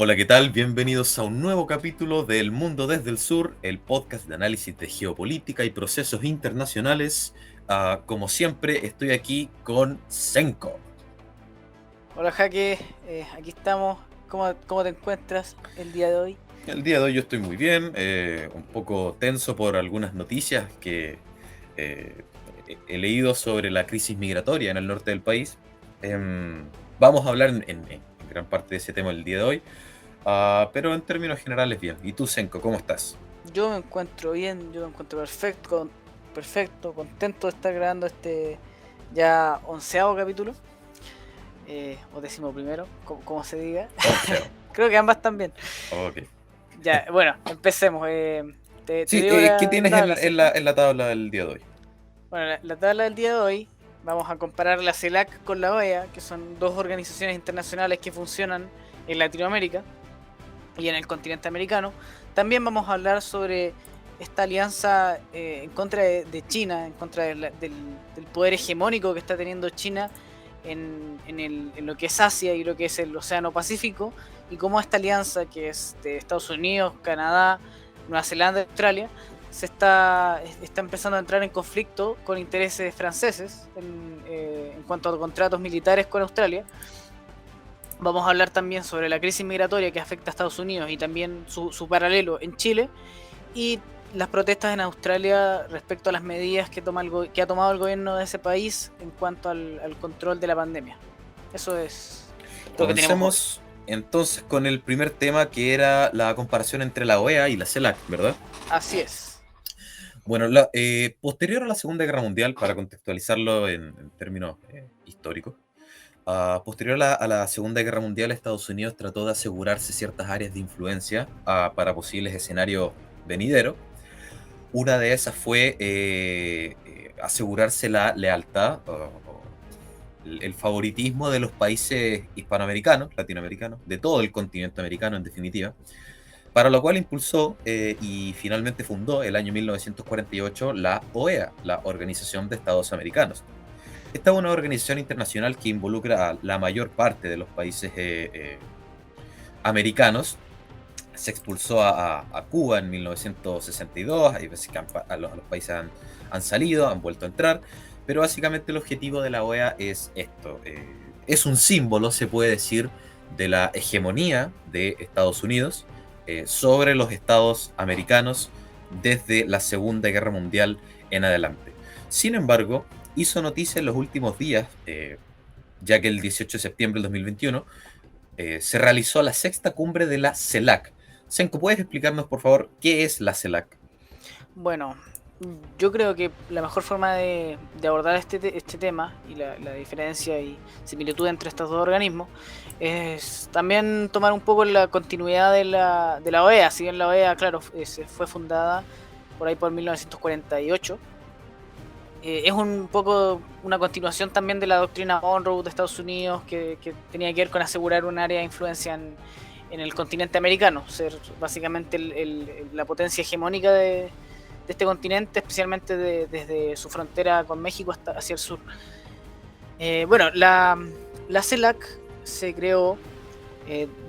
Hola, ¿qué tal? Bienvenidos a un nuevo capítulo de El Mundo desde el Sur, el podcast de análisis de geopolítica y procesos internacionales. Como siempre, estoy aquí con Senko. Hola Jaque, aquí estamos. ¿Cómo te encuentras el día de hoy? El día de hoy yo estoy muy bien, un poco tenso por algunas noticias que eh, he leído sobre la crisis migratoria en el norte del país. Vamos a hablar en gran parte de ese tema el día de hoy, pero en términos generales bien. ¿Y tú, Senko, cómo estás? Yo me encuentro bien, yo me encuentro perfecto, contento de estar grabando este ya 11º capítulo, o 11º, como se diga. Onceo. Creo que ambas también. Ok. Ya, bueno, empecemos. Te Sí, digo ¿qué la tienes tabla, ¿cierto? en la tabla del día de hoy? Bueno, la tabla del día de hoy vamos a comparar la CELAC con la OEA, que son dos organizaciones internacionales que funcionan en Latinoamérica y en el continente americano. También vamos a hablar sobre esta alianza en contra de China, en contra del poder hegemónico que está teniendo China en lo que es Asia y lo que es el Océano Pacífico, y cómo esta alianza, que es de Estados Unidos, Canadá, Nueva Zelanda y Australia, está empezando a entrar en conflicto con intereses franceses en cuanto a contratos militares con Australia. Vamos a hablar también sobre la crisis migratoria que afecta a Estados Unidos y también su paralelo en Chile, y las protestas en Australia respecto a las medidas que ha tomado el gobierno de ese país en cuanto al control de la pandemia. Eso es lo que tenemos hoy. Comencemos entonces con el primer tema, que era la comparación entre la OEA y la CELAC, ¿verdad? Así es. Bueno, posterior a la Segunda Guerra Mundial, para contextualizarlo en términos históricos, posterior a la Segunda Guerra Mundial, Estados Unidos trató de asegurarse ciertas áreas de influencia para posibles escenarios venideros. Una de esas fue asegurarse la lealtad o el favoritismo de los países hispanoamericanos, latinoamericanos, de todo el continente americano en definitiva, para lo cual impulsó y finalmente fundó el año 1948 la OEA, la Organización de Estados Americanos. Esta es una organización internacional que involucra a la mayor parte de los países americanos. Se expulsó a Cuba en 1962, hay veces que los países han salido, han vuelto a entrar, pero básicamente el objetivo de la OEA es esto. Es un símbolo, se puede decir, de la hegemonía de Estados Unidos sobre los estados americanos desde la Segunda Guerra Mundial en adelante. Sin embargo, hizo noticia en los últimos días, ya que el 18 de septiembre del 2021 se realizó la sexta cumbre de la CELAC. Senko, ¿puedes explicarnos, por favor, qué es la CELAC? Bueno, yo creo que la mejor forma de abordar este tema y la diferencia y similitud entre estos dos organismos es también tomar un poco la continuidad de la OEA. Si bien la OEA, claro, se fue fundada por ahí por 1948, es un poco una continuación también de la doctrina Monroe de Estados Unidos, que tenía que ver con asegurar un área de influencia en el continente americano, ser básicamente la potencia hegemónica de este continente, especialmente desde su frontera con México hasta hacia el sur. Bueno, la CELAC se creó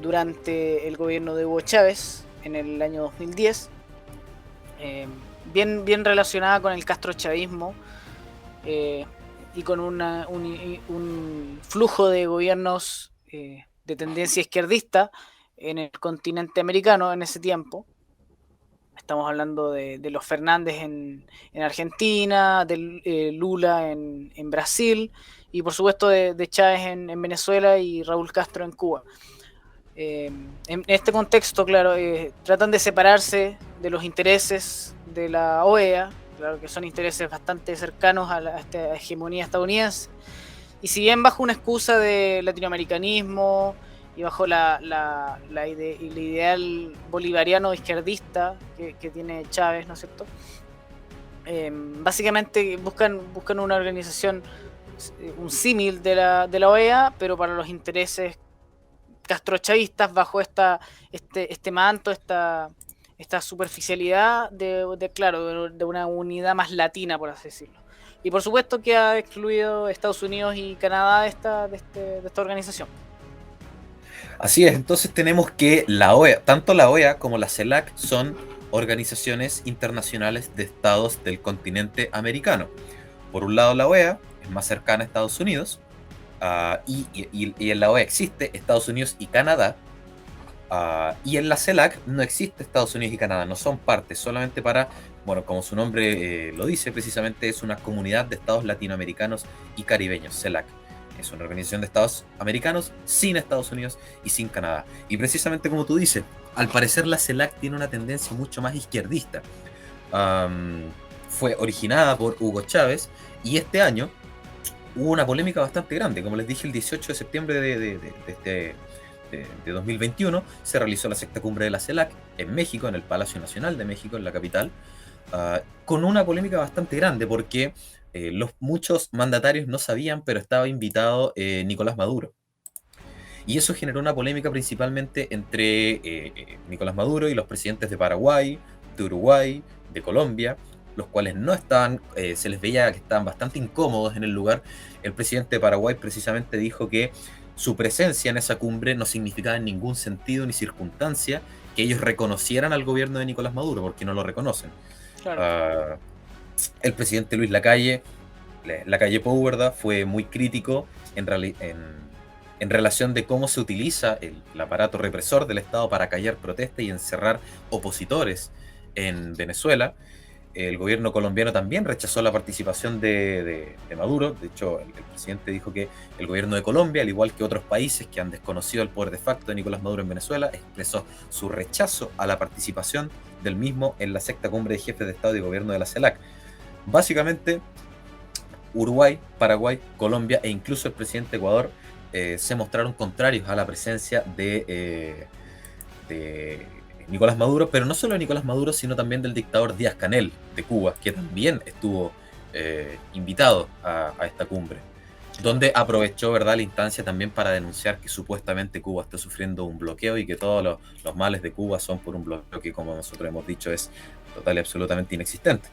durante el gobierno de Hugo Chávez en el año 2010, bien relacionada con el castrochavismo, y con un flujo de gobiernos de tendencia izquierdista en el continente americano en ese tiempo. Estamos hablando de los Fernández en Argentina, de Lula en Brasil, y por supuesto de Chávez en Venezuela y Raúl Castro en Cuba. En este contexto, claro, tratan de separarse de los intereses de la OEA, claro que son intereses bastante cercanos a esta hegemonía estadounidense, y si bien bajo una excusa de latinoamericanismo y bajo el ideal bolivariano izquierdista que tiene Chávez, ¿no es cierto? Básicamente buscan una organización, un símil de la OEA, pero para los intereses castrochavistas, bajo este manto, esta superficialidad claro, de una unidad más latina, por así decirlo. Y por supuesto que ha excluido Estados Unidos y Canadá de esta organización. Así es, entonces tenemos que la OEA, tanto la OEA como la CELAC son organizaciones internacionales de estados del continente americano. Por un lado la OEA es más cercana a Estados Unidos, y en la OEA existe Estados Unidos y Canadá, y en la CELAC no existe Estados Unidos y Canadá, no son partes, solamente para, bueno, como su nombre lo dice, precisamente es una comunidad de estados latinoamericanos y caribeños, CELAC. Es una organización de estados americanos sin Estados Unidos y sin Canadá. Y precisamente como tú dices, al parecer la CELAC tiene una tendencia mucho más izquierdista. Fue originada por Hugo Chávez y este año hubo una polémica bastante grande. Como les dije, el 18 de septiembre de 2021 se realizó la sexta cumbre de la CELAC en México, en el Palacio Nacional de México, en la capital, con una polémica bastante grande porque muchos mandatarios no sabían, pero estaba invitado Nicolás Maduro. Y eso generó una polémica principalmente entre Nicolás Maduro y los presidentes de Paraguay, de Uruguay, de Colombia, los cuales no estaban, se les veía que estaban bastante incómodos en el lugar. El presidente de Paraguay precisamente dijo que su presencia en esa cumbre no significaba en ningún sentido ni circunstancia que ellos reconocieran al gobierno de Nicolás Maduro, porque no lo reconocen. Claro. Uh, el presidente Luis Lacalle Pou, ¿verdad?, fue muy crítico en relación de cómo se utiliza el aparato represor del Estado para callar protestas y encerrar opositores en Venezuela. El gobierno colombiano también rechazó la participación de Maduro. De hecho, el presidente dijo que el gobierno de Colombia, al igual que otros países que han desconocido el poder de facto de Nicolás Maduro en Venezuela, expresó su rechazo a la participación del mismo en la sexta cumbre de jefes de Estado y Gobierno de la CELAC. Básicamente, Uruguay, Paraguay, Colombia e incluso el presidente de Ecuador se mostraron contrarios a la presencia de Nicolás Maduro, pero no solo de Nicolás Maduro, sino también del dictador Díaz-Canel de Cuba, que también estuvo invitado a esta cumbre, donde aprovechó, ¿verdad?, la instancia también para denunciar que supuestamente Cuba está sufriendo un bloqueo y que todos los males de Cuba son por un bloqueo que, como nosotros hemos dicho, es total y absolutamente inexistente.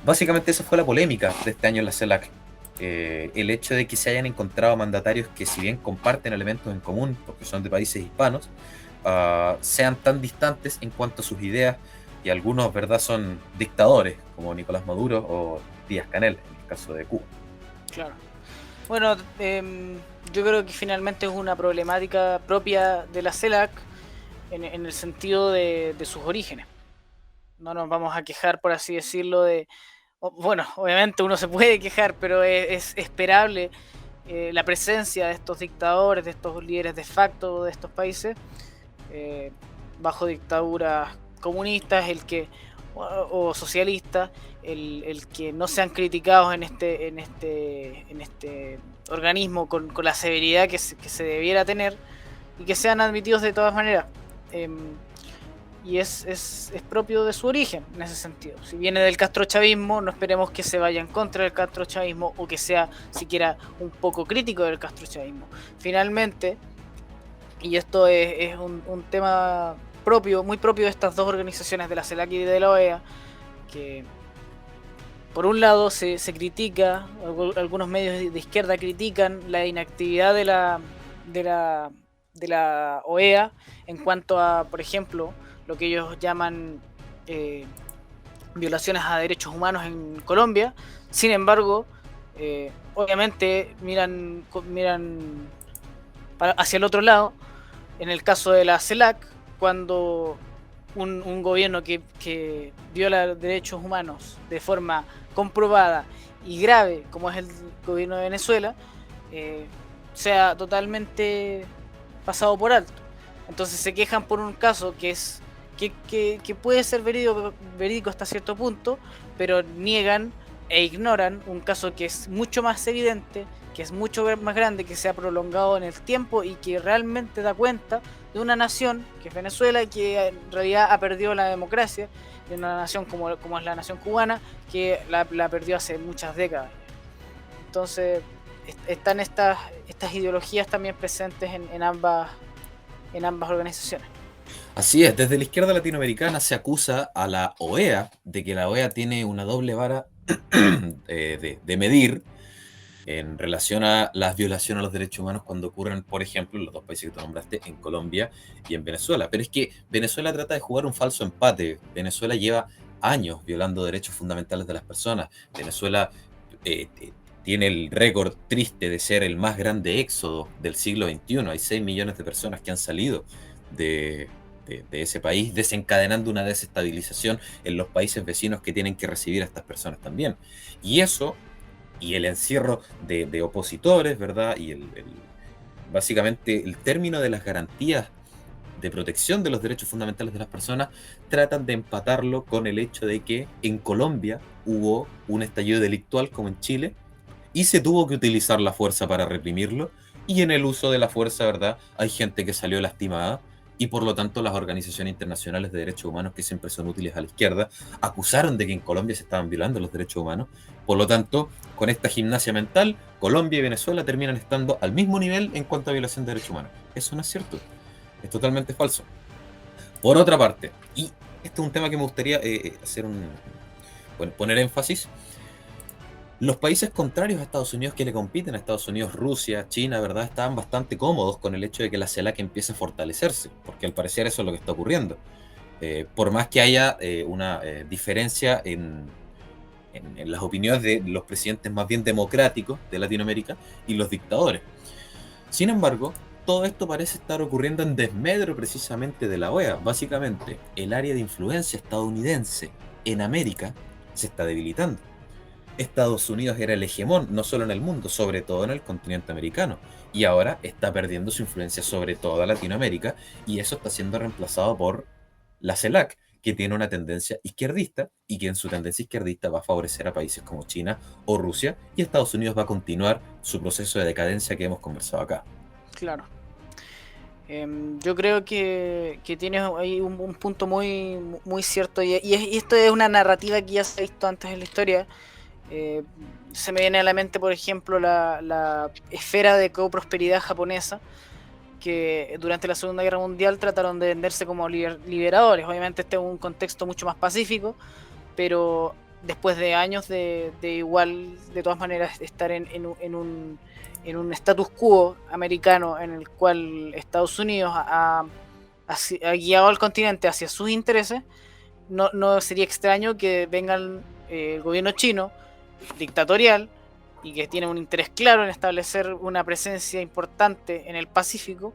Básicamente esa fue la polémica de este año en la CELAC. El hecho de que se hayan encontrado mandatarios que, si bien comparten elementos en común, porque son de países hispanos, sean tan distantes en cuanto a sus ideas, y algunos, ¿verdad?, son dictadores, como Nicolás Maduro o Díaz-Canel, en el caso de Cuba. Claro. Bueno, yo creo que finalmente es una problemática propia de la CELAC en el sentido de sus orígenes. No nos vamos a quejar, por así decirlo, bueno, obviamente uno se puede quejar, pero es esperable la presencia de estos dictadores, de estos líderes de facto de estos países, bajo dictaduras comunistas, o socialistas, el que no sean criticados en este organismo con la severidad que se debiera tener, y que sean admitidos de todas maneras. Y es propio de su origen en ese sentido. Si viene del castrochavismo, no esperemos que se vaya en contra del castrochavismo o que sea siquiera un poco crítico del castrochavismo. Finalmente, y esto es un tema muy propio de estas dos organizaciones, de la CELAC y de la OEA, que por un lado se critica, algunos medios de izquierda critican la inactividad de la OEA en cuanto a, por ejemplo, lo que ellos llaman violaciones a derechos humanos en Colombia. Sin embargo, obviamente miran hacia el otro lado. En el caso de la CELAC, cuando un gobierno que viola derechos humanos de forma comprobada y grave, como es el gobierno de Venezuela, sea totalmente pasado por alto. Entonces se quejan por un caso que puede ser verídico hasta cierto punto, pero niegan e ignoran un caso que es mucho más evidente, que es mucho más grande, que se ha prolongado en el tiempo y que realmente da cuenta de una nación, que es Venezuela, que en realidad ha perdido la democracia, de una nación como es la nación cubana, que la perdió hace muchas décadas. Entonces están estas ideologías también presentes en ambas organizaciones. Así es, desde la izquierda latinoamericana se acusa a la OEA de que la OEA tiene una doble vara de medir, en relación a las violaciones a los derechos humanos cuando ocurren, por ejemplo, en los dos países que tú nombraste, en Colombia y en Venezuela. Pero es que Venezuela trata de jugar un falso empate. Venezuela lleva años violando derechos fundamentales de las personas. Venezuela tiene el récord triste de ser el más grande éxodo del siglo XXI. Hay 6 millones de personas que han salido de, de ese país, desencadenando una desestabilización en los países vecinos que tienen que recibir a estas personas también. Y eso, y el encierro de opositores, ¿verdad? Y básicamente el término de las garantías de protección de los derechos fundamentales de las personas, tratan de empatarlo con el hecho de que en Colombia hubo un estallido delictual como en Chile y se tuvo que utilizar la fuerza para reprimirlo, y en el uso de la fuerza, ¿verdad? Hay gente que salió lastimada, y por lo tanto las organizaciones internacionales de derechos humanos, que siempre son útiles a la izquierda, acusaron de que en Colombia se estaban violando los derechos humanos. Por lo tanto, con esta gimnasia mental, Colombia y Venezuela terminan estando al mismo nivel en cuanto a violación de derechos humanos. Eso no es cierto, es totalmente falso. Por otra parte, y este es un tema que me gustaría poner énfasis, los países contrarios a Estados Unidos que le compiten a Estados Unidos, Rusia, China, ¿verdad? Estaban bastante cómodos con el hecho de que la CELAC empiece a fortalecerse, porque al parecer eso es lo que está ocurriendo. Por más que haya una diferencia en las opiniones de los presidentes más bien democráticos de Latinoamérica y los dictadores. Sin embargo, todo esto parece estar ocurriendo en desmedro precisamente de la OEA. Básicamente, el área de influencia estadounidense en América se está debilitando. Estados Unidos era el hegemón, no solo en el mundo, sobre todo en el continente americano, y ahora está perdiendo su influencia sobre toda Latinoamérica, y eso está siendo reemplazado por la CELAC, que tiene una tendencia izquierdista, y que en su tendencia izquierdista va a favorecer a países como China o Rusia, y Estados Unidos va a continuar su proceso de decadencia que hemos conversado acá. Claro. Yo creo que tienes ahí un punto muy, muy cierto, y esto es una narrativa que ya se ha visto antes en la historia. Se me viene a la mente, por ejemplo, la esfera de coprosperidad japonesa, que durante la Segunda Guerra Mundial trataron de venderse como liberadores. Obviamente este es un contexto mucho más pacífico, pero después de años de igual, de todas maneras, estar en un status quo americano en el cual Estados Unidos ha guiado al continente hacia sus intereses, no sería extraño que vengan el gobierno chino dictatorial y que tiene un interés claro en establecer una presencia importante en el Pacífico,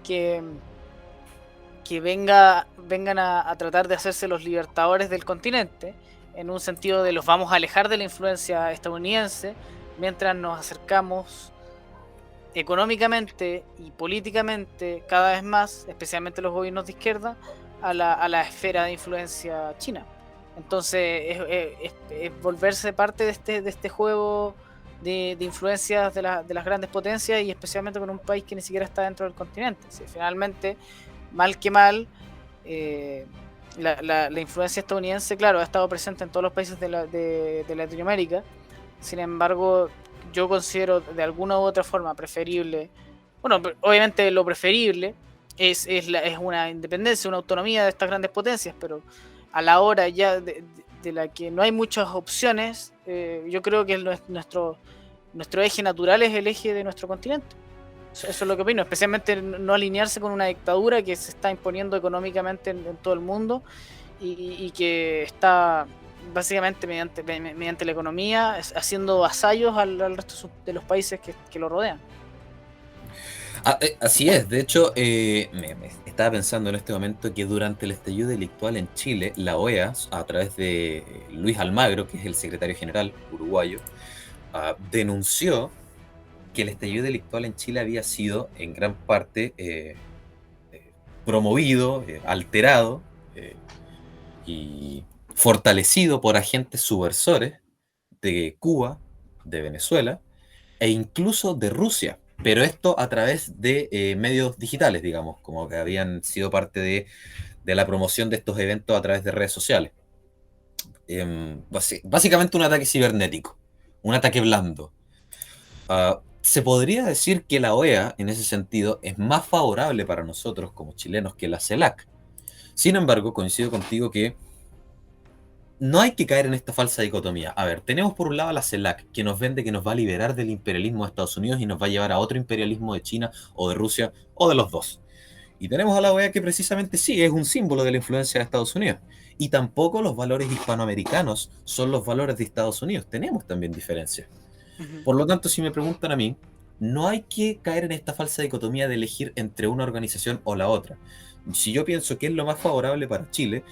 que vengan a tratar de hacerse los libertadores del continente, en un sentido de los vamos a alejar de la influencia estadounidense mientras nos acercamos económicamente y políticamente cada vez más, especialmente los gobiernos de izquierda, a la esfera de influencia china. Entonces es volverse parte de este juego de influencias de las grandes potencias, y especialmente con un país que ni siquiera está dentro del continente. Si finalmente, mal que mal, la influencia estadounidense, claro, ha estado presente en todos los países de Latinoamérica. Sin embargo, yo considero de alguna u otra forma preferible, bueno, obviamente lo preferible es una independencia, una autonomía de estas grandes potencias, pero a la hora ya de la que no hay muchas opciones, yo creo que nuestro eje natural es el eje de nuestro continente. Eso es lo que opino, especialmente no alinearse con una dictadura que se está imponiendo económicamente en todo el mundo, y que está básicamente mediante la economía haciendo vasallos al resto de los países que lo rodean. Así es, de hecho, me estaba pensando en este momento que durante el estallido delictual en Chile, la OEA, a través de Luis Almagro, que es el secretario general uruguayo, denunció que el estallido delictual en Chile había sido en gran parte promovido, alterado y fortalecido por agentes subversores de Cuba, de Venezuela e incluso de Rusia, pero esto a través de medios digitales, digamos, como que habían sido parte de la promoción de estos eventos a través de redes sociales. Básicamente un ataque cibernético, un ataque blando. Se podría decir que la OEA, en ese sentido, es más favorable para nosotros como chilenos que la CELAC. Sin embargo, coincido contigo que no hay que caer en esta falsa dicotomía. A ver, tenemos por un lado a la CELAC, que nos vende que nos va a liberar del imperialismo de Estados Unidos y nos va a llevar a otro imperialismo de China o de Rusia o de los dos. Y tenemos a la OEA que precisamente sí es un símbolo de la influencia de Estados Unidos. Y tampoco los valores hispanoamericanos son los valores de Estados Unidos. Tenemos también diferencias. Ujú. Por lo tanto, si me preguntan a mí, no hay que caer en esta falsa dicotomía de elegir entre una organización o la otra. Si yo pienso que es lo más favorable para Chile,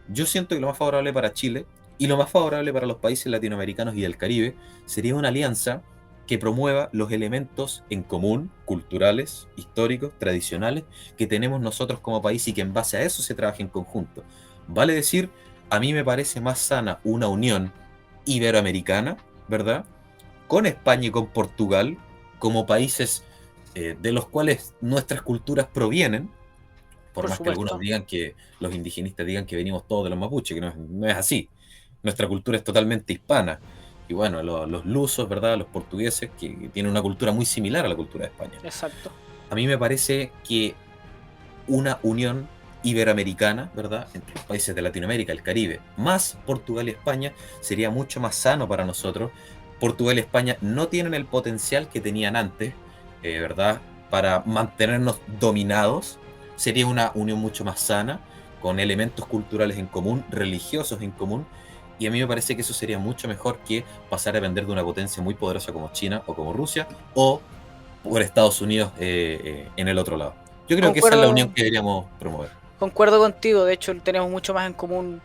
yo siento que lo más favorable para Chile y lo más favorable para los países latinoamericanos y del Caribe sería una alianza que promueva los elementos en común, culturales, históricos, tradicionales, que tenemos nosotros como país y que en base a eso se trabaje en conjunto. Vale decir, a mí me parece más sana una unión iberoamericana, ¿verdad? Con España y con Portugal como países de los cuales nuestras culturas provienen, por Por más que algunos supuesto. digan que los indigenistas digan que venimos todos de los mapuches, que no es así. Nuestra cultura es totalmente hispana. Y bueno, los lusos, ¿verdad? Los portugueses, que tienen una cultura muy similar a la cultura de España. Exacto. A mí me parece que una unión iberoamericana, ¿verdad? Entre los países de Latinoamérica, el Caribe, más Portugal y España, sería mucho más sano para nosotros. Portugal y España no tienen el potencial que tenían antes, ¿verdad? Para mantenernos dominados. Sería una unión mucho más sana, con elementos culturales en común, religiosos en común, y a mí me parece que eso sería mucho mejor que pasar a depender de una potencia muy poderosa como China o como Rusia, o por Estados Unidos en el otro lado. Yo creo que esa es la unión Concuerdo, que deberíamos promover. concuerdo contigo. De hecho, tenemos mucho más en común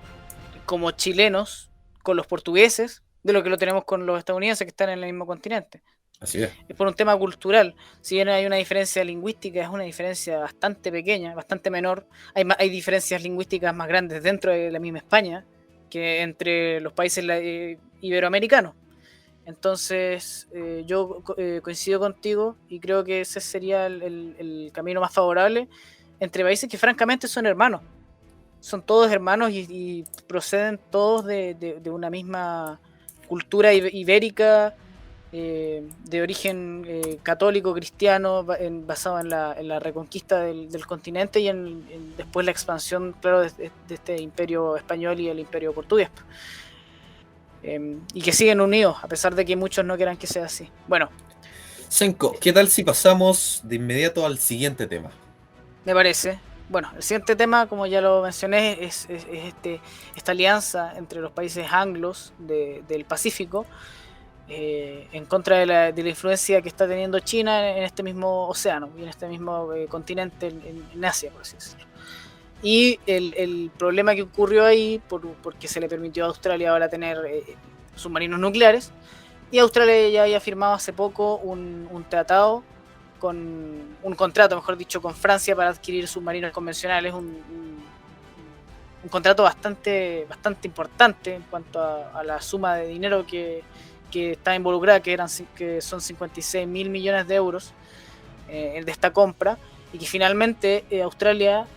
como chilenos con los portugueses de lo que lo tenemos con los estadounidenses que están en el mismo continente. Así es. Es por un tema cultural. Si bien hay una diferencia lingüística, es una diferencia bastante pequeña, bastante menor. Hay diferencias lingüísticas más grandes dentro de la misma España que entre los países iberoamericanos. Entonces, yo coincido contigo y creo que ese sería el camino más favorable entre países que francamente son hermanos. Son todos hermanos y proceden todos de una misma cultura ibérica, de origen católico, cristiano, basado en la reconquista del continente y después la expansión, claro, de este imperio español y el imperio portugués. Y que siguen unidos, a pesar de que muchos no quieran que sea así. Bueno, Senko, ¿qué tal si pasamos de inmediato al siguiente tema? me parece. Bueno, el siguiente tema, como ya lo mencioné, es esta alianza entre los países anglos del Pacífico en contra de la influencia que está teniendo China en este mismo océano y en este mismo continente, en Asia, por así decirlo. Y el problema que ocurrió ahí, porque se le permitió a Australia ahora tener submarinos nucleares, y Australia ya había firmado hace poco un tratado, con un contrato, mejor dicho, con Francia para adquirir submarinos convencionales, un contrato bastante importante en cuanto a la suma de dinero que está involucrada, que son 56 mil millones de euros de esta compra, y que finalmente Australia,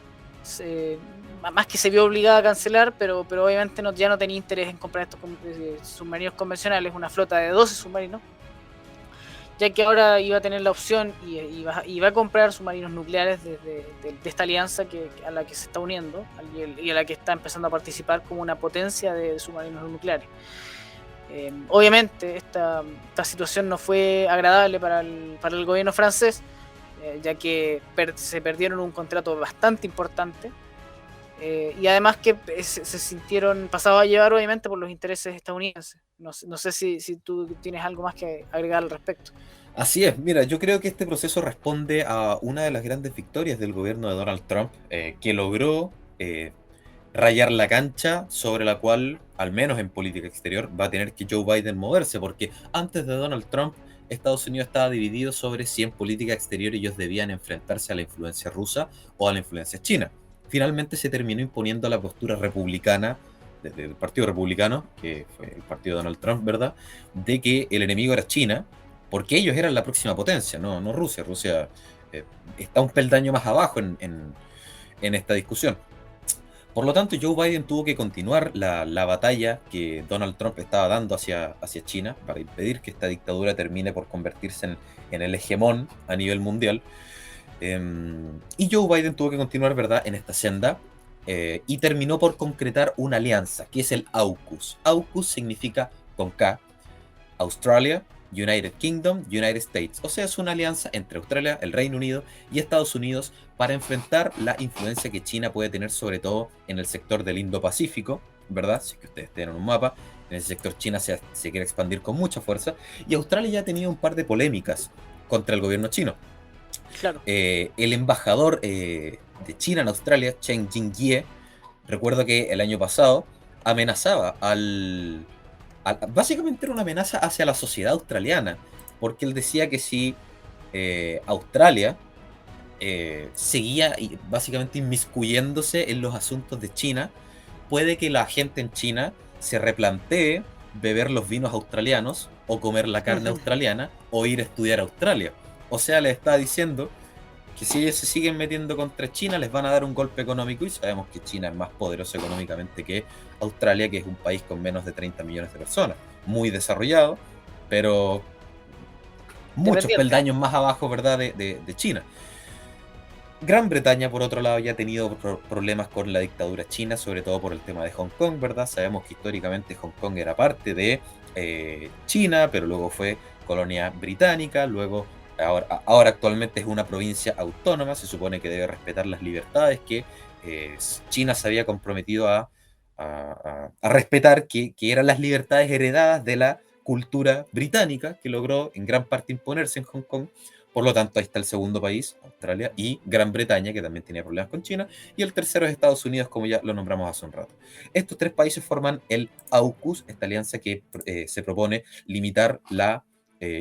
más que se vio obligada a cancelar, pero obviamente ya no tenía interés en comprar estos submarinos convencionales, una flota de 12 submarinos, ya que ahora iba a tener la opción y va a comprar submarinos nucleares de esta alianza a la que se está uniendo y a la que está empezando a participar como una potencia de submarinos nucleares. Obviamente esta situación no fue agradable para el gobierno francés, ya que se perdieron un contrato bastante importante, y además que se sintieron pasados a llevar obviamente por los intereses estadounidenses. No sé si tú tienes algo más que agregar al respecto. Así es, mira, yo creo que este proceso responde a una de las grandes victorias del gobierno de Donald Trump, que logró rayar la cancha sobre la cual, al menos en política exterior, va a tener que Joe Biden moverse, porque antes de Donald Trump, Estados Unidos estaba dividido sobre si en política exterior ellos debían enfrentarse a la influencia rusa o a la influencia china. Finalmente se terminó imponiendo la postura republicana, del Partido Republicano, que fue el partido de Donald Trump, ¿verdad?, de que el enemigo era China, porque ellos eran la próxima potencia, no Rusia. Rusia está un peldaño más abajo en esta discusión. Por lo tanto, Joe Biden tuvo que continuar la batalla que Donald Trump estaba dando hacia China para impedir que esta dictadura termine por convertirse en el hegemón a nivel mundial. Y Joe Biden tuvo que continuar, ¿verdad?, en esta senda. y terminó por concretar una alianza, que es el AUKUS. AUKUS significa, con K, Australia, United Kingdom, United States. O sea, es una alianza entre Australia, el Reino Unido y Estados Unidos para enfrentar la influencia que China puede tener, sobre todo en el sector del Indo-Pacífico, ¿verdad? Si que ustedes tienen un mapa, en ese sector China se quiere expandir con mucha fuerza. Y Australia ya ha tenido un par de polémicas contra el gobierno chino. Claro. El embajador de China en Australia, Chen Jingjie, recuerdo que el año pasado amenazaba básicamente era una amenaza hacia la sociedad australiana, porque él decía que si Australia seguía básicamente inmiscuyéndose en los asuntos de China, puede que la gente en China se replantee beber los vinos australianos o comer la carne australiana o ir a estudiar a Australia. O sea, le está diciendo que si ellos se siguen metiendo contra China les van a dar un golpe económico, y sabemos que China es más poderoso económicamente que Australia, que es un país con menos de 30 millones de personas, muy desarrollado, pero muchos Dependiente. peldaños más abajo, ¿verdad?, de China. Gran Bretaña, por otro lado, ya ha tenido problemas con la dictadura china, sobre todo por el tema de Hong Kong, ¿verdad? Sabemos que históricamente Hong Kong era parte de China, pero luego fue colonia británica, luego, ahora actualmente es una provincia autónoma, se supone que debe respetar las libertades que China se había comprometido a respetar, que eran las libertades heredadas de la cultura británica, que logró en gran parte imponerse en Hong Kong. Por lo tanto, ahí está el segundo país, Australia, y Gran Bretaña, que también tenía problemas con China, y el tercero es Estados Unidos, como ya lo nombramos hace un rato. Estos tres países forman el AUKUS, esta alianza que se propone limitar la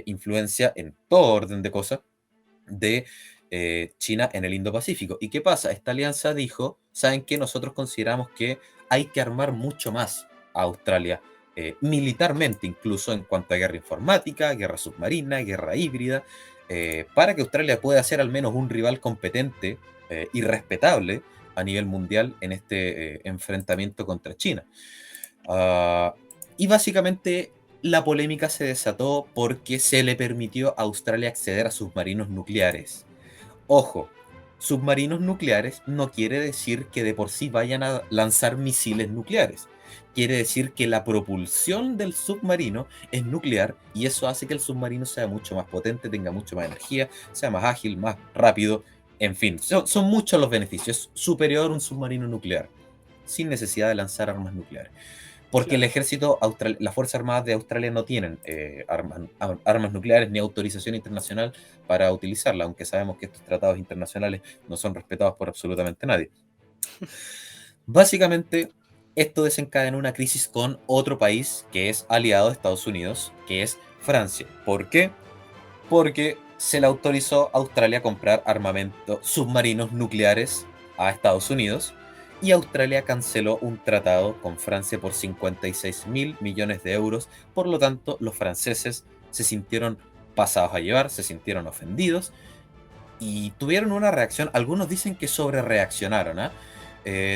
influencia en todo orden de cosas de China en el Indo-Pacífico. ¿Y qué pasa? Esta alianza dijo, ¿saben qué? Nosotros consideramos que hay que armar mucho más a Australia, militarmente incluso, en cuanto a guerra informática, guerra submarina, guerra híbrida, para que Australia pueda ser al menos un rival competente y respetable a nivel mundial en este enfrentamiento contra China. Uh, y básicamente la polémica se desató porque se le permitió a Australia acceder a submarinos nucleares. Ojo, submarinos nucleares no quiere decir que de por sí vayan a lanzar misiles nucleares. Quiere decir que la propulsión del submarino es nuclear y eso hace que el submarino sea mucho más potente, tenga mucho más energía, sea más ágil, más rápido. En fin, son muchos los beneficios. Es superior un submarino nuclear, sin necesidad de lanzar armas nucleares. Porque el Claro. ejército, las Fuerzas Armadas de Australia no tienen armas nucleares ni autorización internacional para utilizarla, aunque sabemos que estos tratados internacionales no son respetados por absolutamente nadie. Básicamente, esto desencadena una crisis con otro país que es aliado de Estados Unidos, que es Francia. ¿Por qué? Porque se le autorizó a Australia a comprar armamento, submarinos nucleares a Estados Unidos, y Australia canceló un tratado con Francia por 56.000 millones de euros. Por lo tanto, los franceses se sintieron pasados a llevar, se sintieron ofendidos y tuvieron una reacción. Algunos dicen que sobre reaccionaron,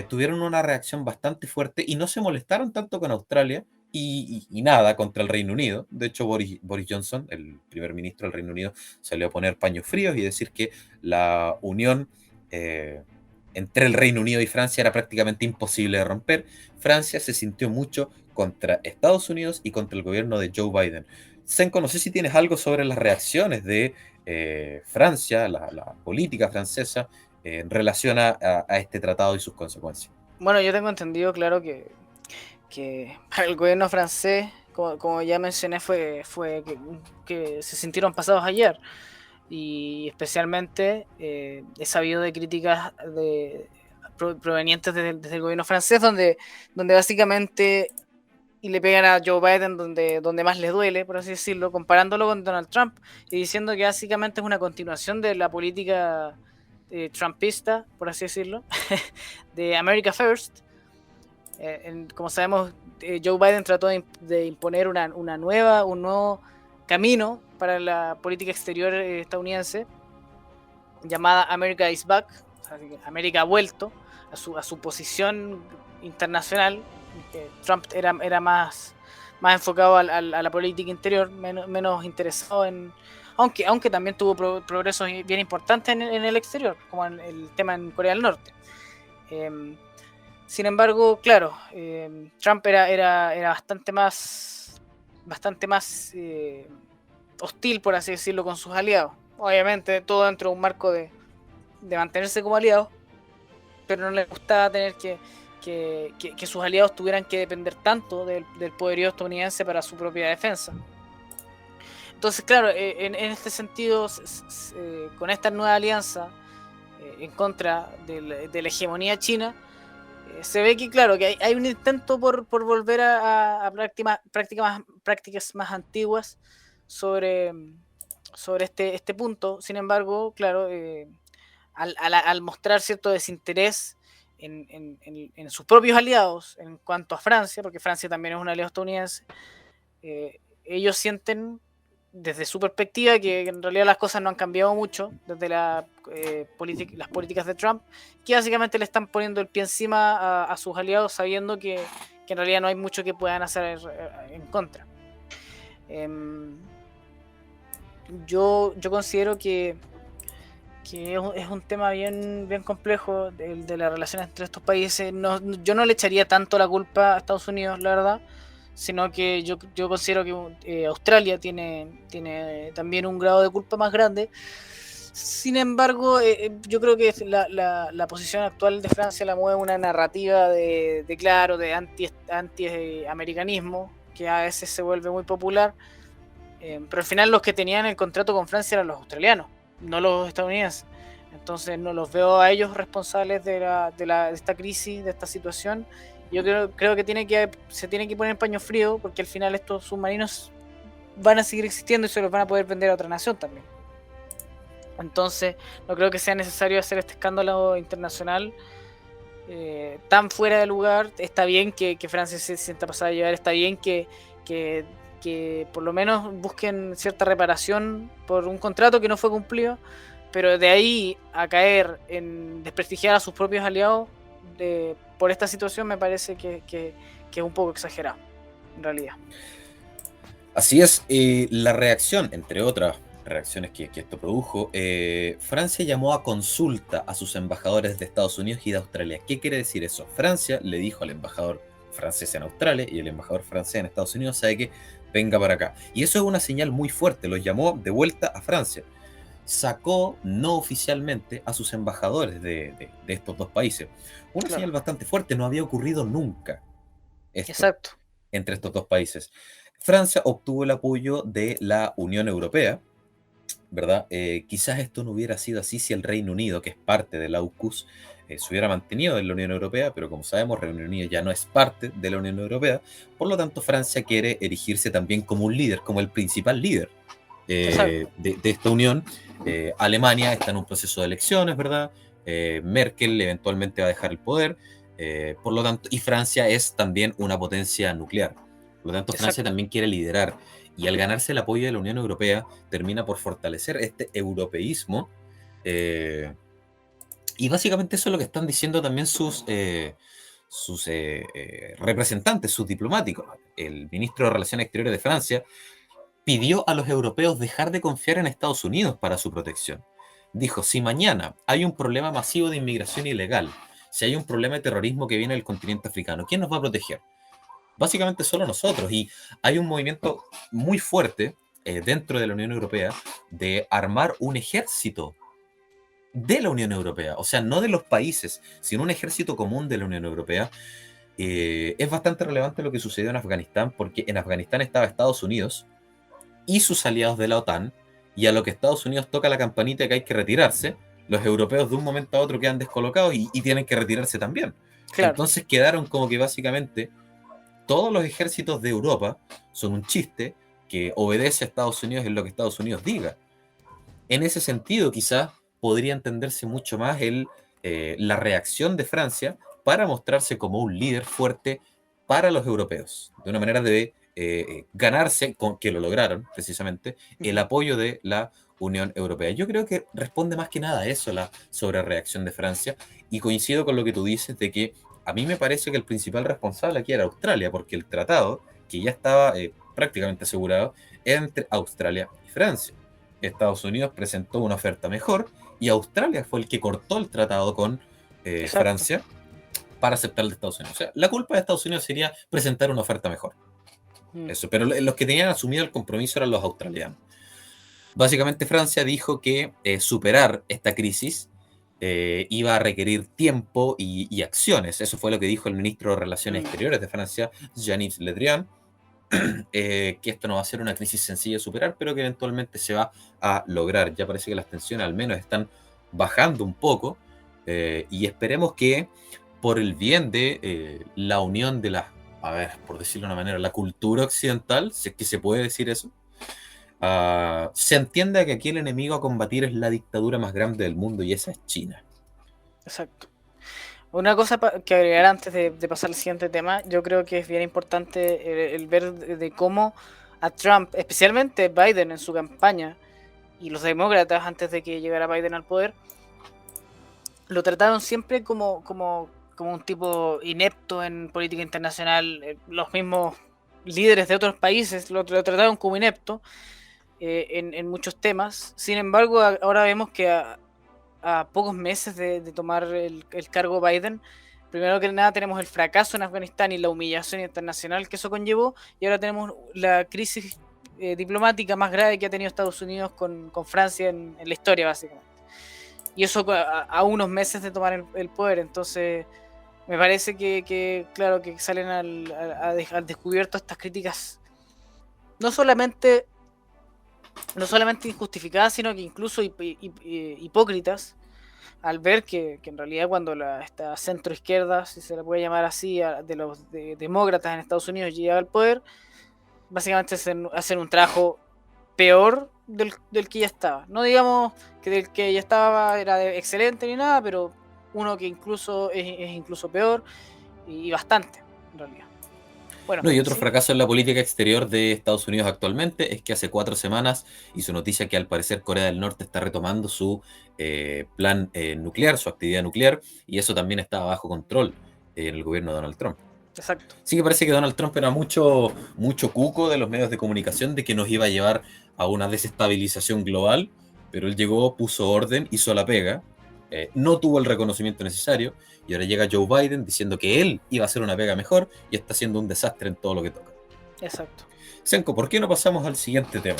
tuvieron una reacción bastante fuerte y no se molestaron tanto con Australia y nada contra el Reino Unido. De hecho, Boris Johnson, el primer ministro del Reino Unido, salió a poner paños fríos y decir que la unión entre el Reino Unido y Francia era prácticamente imposible de romper. Francia se sintió mucho contra Estados Unidos y contra el gobierno de Joe Biden. Senko, no sé si tienes algo sobre las reacciones de Francia, la política francesa, en relación a este tratado y sus consecuencias. Bueno, yo tengo entendido, claro, que para el gobierno francés, como ya mencioné, fue que se sintieron pasados ayer. Y especialmente he sabido de críticas provenientes desde el gobierno francés, donde básicamente y le pegan a Joe Biden donde más les duele, por así decirlo, comparándolo con Donald Trump y diciendo que básicamente es una continuación de la política trumpista, por así decirlo, de America First. Como sabemos, Joe Biden trató de imponer un nuevo camino para la política exterior estadounidense, llamada America is Back, o sea, América ha vuelto a su posición internacional, que Trump era más enfocado a la política interior, menos interesado en... Aunque también tuvo progresos bien importantes en el exterior, como en el tema en Corea del Norte. Sin embargo, claro, Trump era bastante más hostil, por así decirlo, con sus aliados. Obviamente, todo dentro de un marco de mantenerse como aliados, pero no le gustaba tener que sus aliados tuvieran que depender tanto del poderío estadounidense para su propia defensa. Entonces, claro, en este sentido, con esta nueva alianza en contra de la hegemonía china, se ve que, claro, que hay un intento por volver a prácticas más antiguas sobre este punto. Sin embargo, claro, al mostrar cierto desinterés en sus propios aliados en cuanto a Francia, porque Francia también es un aliado estadounidense, ellos sienten desde su perspectiva que en realidad las cosas no han cambiado mucho desde las políticas de Trump, que básicamente le están poniendo el pie encima a sus aliados, sabiendo que en realidad no hay mucho que puedan hacer en contra. Yo considero que es un tema bien complejo de las relaciones entre estos países. Yo no le echaría tanto la culpa a Estados Unidos, la verdad, sino que yo considero que Australia tiene también un grado de culpa más grande. Sin embargo, yo creo que la posición actual de Francia la mueve una narrativa de anti-americanismo, que a veces se vuelve muy popular, pero al final los que tenían el contrato con Francia eran los australianos, no los estadounidenses. Entonces no los veo a ellos responsables de esta crisis, de esta situación. Yo creo que se tiene que poner en paño frío, porque al final estos submarinos van a seguir existiendo y se los van a poder vender a otra nación también. Entonces no creo que sea necesario hacer este escándalo internacional tan fuera de lugar. Está bien que Francia se sienta pasada a llevar, está bien que por lo menos busquen cierta reparación por un contrato que no fue cumplido, pero de ahí a caer en desprestigiar a sus propios aliados por esta situación me parece que es un poco exagerado, en realidad. Así es, la reacción, entre otras reacciones que esto produjo, Francia llamó a consulta a sus embajadores de Estados Unidos y de Australia. ¿Qué quiere decir eso? Francia le dijo al embajador francés en Australia y el embajador francés en Estados Unidos, ¿sabe qué? Venga para acá. Y eso es una señal muy fuerte, los llamó de vuelta a Francia. Sacó no oficialmente a sus embajadores de estos dos países. Una señal bastante fuerte, no había ocurrido nunca esto. Exacto. Entre estos dos países. Francia obtuvo el apoyo de la Unión Europea, ¿verdad? Quizás esto no hubiera sido así si el Reino Unido, que es parte de la AUKUS, se hubiera mantenido en la Unión Europea, pero como sabemos, Reino Unido ya no es parte de la Unión Europea, por lo tanto Francia quiere erigirse también como un líder, como el principal líder de esta unión. Alemania está en un proceso de elecciones, ¿verdad? Merkel eventualmente va a dejar el poder, por lo tanto, y Francia es también una potencia nuclear. Por lo tanto, Francia también quiere liderar. Y al ganarse el apoyo de la Unión Europea, termina por fortalecer este europeísmo. Y básicamente eso es lo que están diciendo también sus representantes, sus diplomáticos. El ministro de Relaciones Exteriores de Francia pidió a los europeos dejar de confiar en Estados Unidos para su protección. Dijo, si mañana hay un problema masivo de inmigración ilegal, si hay un problema de terrorismo que viene del continente africano, ¿quién nos va a proteger? Básicamente solo nosotros. Y hay un movimiento muy fuerte dentro de la Unión Europea de armar un ejército de la Unión Europea, o sea, no de los países, sino un ejército común de la Unión Europea. Es bastante relevante lo que sucedió en Afganistán, porque en Afganistán estaba Estados Unidos y sus aliados de la OTAN, y a lo que Estados Unidos toca la campanita que hay que retirarse, los europeos de un momento a otro quedan descolocados y tienen que retirarse también. Claro. Entonces quedaron como que básicamente todos los ejércitos de Europa son un chiste que obedece a Estados Unidos en lo que Estados Unidos diga. En ese sentido, quizás podría entenderse mucho más la reacción de Francia para mostrarse como un líder fuerte para los europeos, de una manera de ganarse, que lo lograron precisamente, el apoyo de la Unión Europea. Yo creo que responde más que nada a eso la sobrereacción de Francia, y coincido con lo que tú dices de que a mí me parece que el principal responsable aquí era Australia, porque el tratado, que ya estaba prácticamente asegurado, era entre Australia y Francia. Estados Unidos presentó una oferta mejor y Australia fue el que cortó el tratado con Francia, para aceptar de Estados Unidos. O sea, la culpa de Estados Unidos sería presentar una oferta mejor. Eso, pero los que tenían asumido el compromiso eran los australianos. Básicamente Francia dijo que superar esta crisis iba a requerir tiempo y acciones. Eso fue lo que dijo el ministro de Relaciones Exteriores de Francia, Jean-Yves Le Drian, que esto no va a ser una crisis sencilla de superar, pero que eventualmente se va a lograr. Ya parece que las tensiones al menos están bajando un poco y esperemos que por el bien de la unión de la, a ver, por decirlo de una manera, la cultura occidental, si es que se puede decir eso, se entienda que aquí el enemigo a combatir es la dictadura más grande del mundo y esa es China. Exacto. Una cosa que agregar antes de pasar al siguiente tema, yo creo que es bien importante el ver de cómo a Trump, especialmente Biden en su campaña, y los demócratas antes de que llegara Biden al poder, lo trataron siempre como un tipo inepto en política internacional. Los mismos líderes de otros países lo trataron como inepto en muchos temas. Sin embargo, ahora vemos que a pocos meses de tomar el cargo Biden, primero que nada tenemos el fracaso en Afganistán y la humillación internacional que eso conllevó, y ahora tenemos la crisis diplomática más grave que ha tenido Estados Unidos con Francia en la historia, básicamente. Y eso a unos meses de tomar el poder. Entonces me parece que claro, que salen al descubierto estas críticas no solamente injustificadas, sino que incluso hipócritas, al ver que en realidad cuando esta centroizquierda, si se le puede llamar así, de los demócratas en Estados Unidos llega al poder, básicamente hacen un trabajo peor del que ya estaba. No digamos que del que ya estaba era excelente ni nada, pero uno que incluso es incluso peor y bastante, en realidad. Bueno, no, y otro fracaso en la política exterior de Estados Unidos actualmente es que hace 4 semanas hizo noticia que al parecer Corea del Norte está retomando su plan nuclear, su actividad nuclear, y eso también está bajo control en el gobierno de Donald Trump. Exacto. Sí que parece que Donald Trump era mucho cuco de los medios de comunicación de que nos iba a llevar a una desestabilización global, pero él llegó, puso orden, hizo la pega, no tuvo el reconocimiento necesario, y ahora llega Joe Biden diciendo que él iba a hacer una pega mejor y está haciendo un desastre en todo lo que toca. Exacto. Senko, ¿por qué no pasamos al siguiente tema?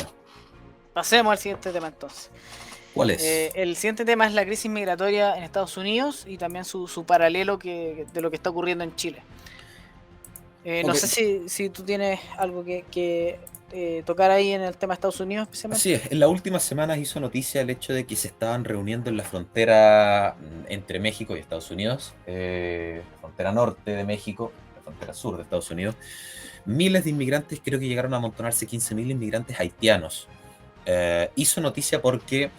Pasemos al siguiente tema entonces. ¿Cuál es? El siguiente tema es la crisis migratoria en Estados Unidos y también su paralelo de lo que está ocurriendo en Chile. No sé si tú tienes algo que tocar ahí en el tema de Estados Unidos especialmente. Así es, en las últimas semanas hizo noticia el hecho de que se estaban reuniendo en la frontera entre México y Estados Unidos, la frontera norte de México, la frontera sur de Estados Unidos, miles de inmigrantes, creo que llegaron a amontonarse 15.000 inmigrantes haitianos. Hizo noticia porque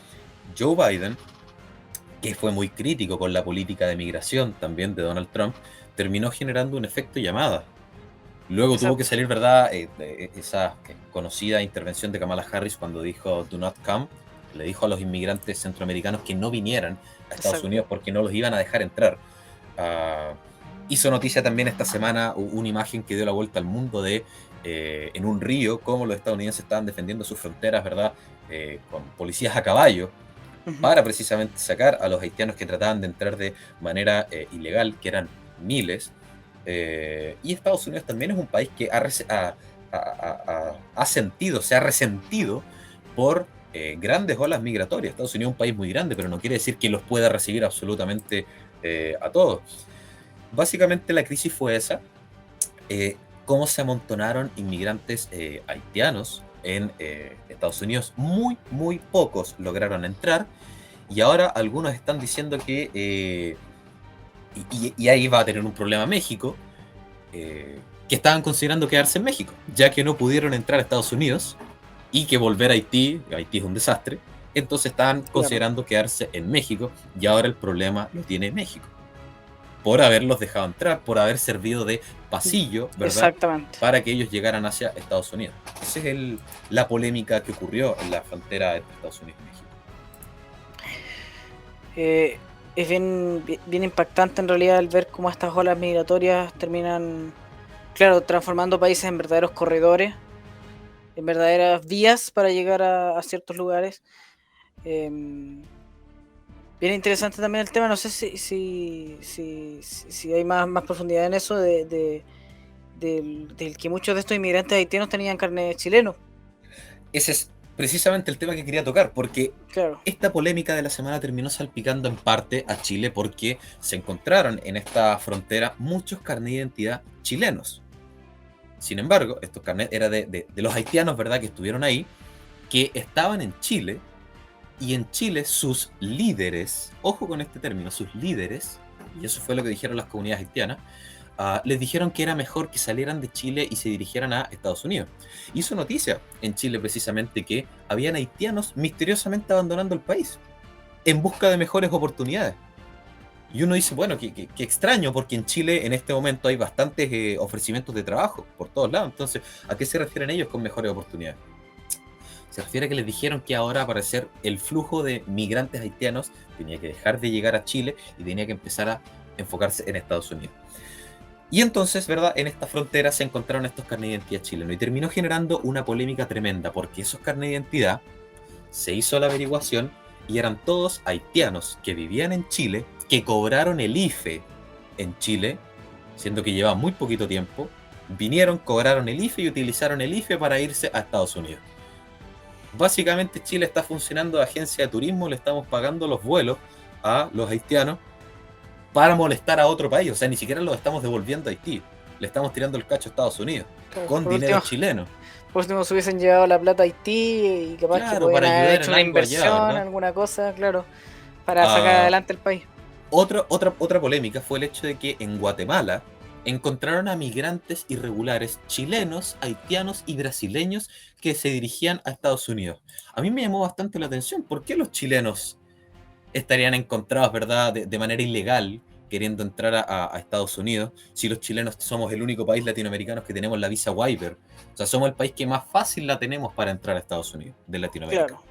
Joe Biden, que fue muy crítico con la política de migración también de Donald Trump, terminó generando un efecto llamada. Luego Exacto. tuvo que salir, ¿verdad? Esa conocida intervención de Kamala Harris cuando dijo "Do not come", le dijo a los inmigrantes centroamericanos que no vinieran a Estados Exacto. Unidos porque no los iban a dejar entrar. Hizo noticia también esta semana una imagen que dio la vuelta al mundo de en un río cómo los estadounidenses estaban defendiendo sus fronteras, ¿verdad? Con policías a caballo para precisamente sacar a los haitianos que trataban de entrar de manera ilegal, que eran miles. Y Estados Unidos también es un país que se ha resentido por grandes olas migratorias. Estados Unidos es un país muy grande, pero no quiere decir que los pueda recibir absolutamente a todos. Básicamente la crisis fue esa, cómo se amontonaron inmigrantes haitianos en Estados Unidos. Muy pocos lograron entrar, y ahora algunos están diciendo que y ahí va a tener un problema México, que estaban considerando quedarse en México, ya que no pudieron entrar a Estados Unidos y que volver a Haití es un desastre, entonces estaban considerando quedarse en México, y ahora el problema lo tiene México, por haberlos dejado entrar, por haber servido de pasillo, ¿verdad? Exactamente. Para que ellos llegaran hacia Estados Unidos. Esa es la polémica que ocurrió en la frontera entre Estados Unidos y México. Es bien impactante en realidad el ver cómo estas olas migratorias terminan, claro, transformando países en verdaderos corredores, en verdaderas vías para llegar a ciertos lugares. Bien interesante también el tema, no sé si hay más profundidad en eso del que muchos de estos inmigrantes haitianos tenían carne chileno. Ese es precisamente el tema que quería tocar, porque Claro, esta polémica de la semana terminó salpicando en parte a Chile porque se encontraron en esta frontera muchos carnet de identidad chilenos. Sin embargo, estos carnets eran de los haitianos, ¿verdad?, que estuvieron ahí, que estaban en Chile, y en Chile sus líderes, ojo con este término, sus líderes, y eso fue lo que dijeron las comunidades haitianas, les dijeron que era mejor que salieran de Chile y se dirigieran a Estados Unidos. Hizo noticia en Chile precisamente que habían haitianos misteriosamente abandonando el país en busca de mejores oportunidades. Y uno dice, bueno, qué extraño, porque en Chile en este momento hay bastantes ofrecimientos de trabajo por todos lados. Entonces, ¿a qué se refieren ellos con mejores oportunidades? Se refiere a que les dijeron que ahora, para hacer el flujo de migrantes haitianos, tenía que dejar de llegar a Chile y tenía que empezar a enfocarse en Estados Unidos. Y entonces, ¿verdad? En esta frontera se encontraron estos carnet de identidad chilenos y terminó generando una polémica tremenda, porque esos carnet de identidad se hizo la averiguación y eran todos haitianos que vivían en Chile, que cobraron el IFE en Chile, siendo que llevaban muy poquito tiempo, vinieron, cobraron el IFE y utilizaron el IFE para irse a Estados Unidos. Básicamente Chile está funcionando de agencia de turismo, le estamos pagando los vuelos a los haitianos para molestar a otro país, o sea, ni siquiera los estamos devolviendo a Haití, le estamos tirando el cacho a Estados Unidos, claro. con Por dinero último, chileno. por último se hubiesen llevado la plata a Haití y capaz que Claro, podían para haber ayudar hecho en una algo allá, inversión, ¿verdad? alguna cosa, claro, para sacar Ah, adelante el país. otra polémica fue el hecho de que en Guatemala encontraron a migrantes irregulares chilenos, haitianos y brasileños que se dirigían a Estados Unidos. A mí me llamó bastante la atención. ¿Por qué los chilenos estarían encontrados, ¿verdad?, de manera ilegal queriendo entrar a Estados Unidos, si los chilenos somos el único país latinoamericano que tenemos la visa waiver? O sea, somos el país que más fácil la tenemos para entrar a Estados Unidos, de Latinoamérica. Claro,